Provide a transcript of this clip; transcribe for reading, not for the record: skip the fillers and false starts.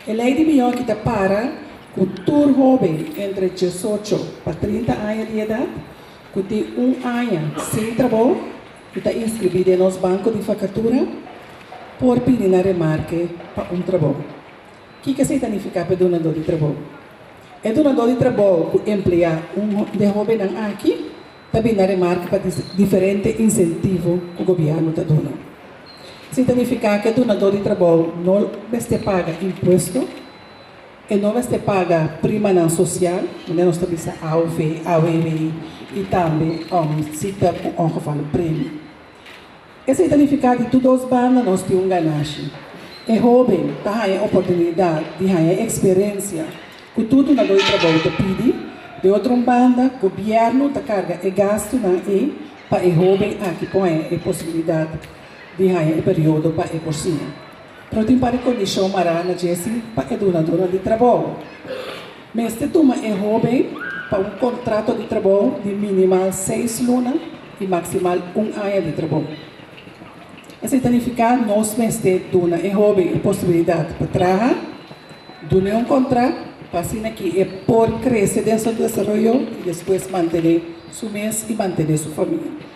A lei de melhor que para cultura jovem entre 18 para 30 anos de idade, que tem ano sem trabalho, que está inscrito nos bancos de facatura, por pedir na remarque para trabalho. O que significa para donador de trabalho? É donador de trabalho que emprega de jovem aqui, também na remarque para diferentes incentivos que o governo está dando. Significa que o donador de trabalho não vai pagar imposto, e não vai pagar prima não social, nós estamos a AUV, AUV e também cita com ongeval prêmio. Esse significa que todas as bandas nós temos ganagem. É jovem, está a oportunidade de ter experiência, que tudo donador de trabalho te pede, de outra banda, o governo está carga e gasto para o jovem aqui põe a possibilidade de ter um período para por cima. Pero tem para condição marana Jesse para donadora de trabalho. Mas se toma é jovem para contrato de trabalho de minimal 6 lunas e maximal 1 ano de trabalho. Isso significa que nós mestre dona é jovem a possibilidade para trabalhar, donar contrato, para assim que é por crescer dentro do desenvolvimento e depois manter seu mês e manter sua família.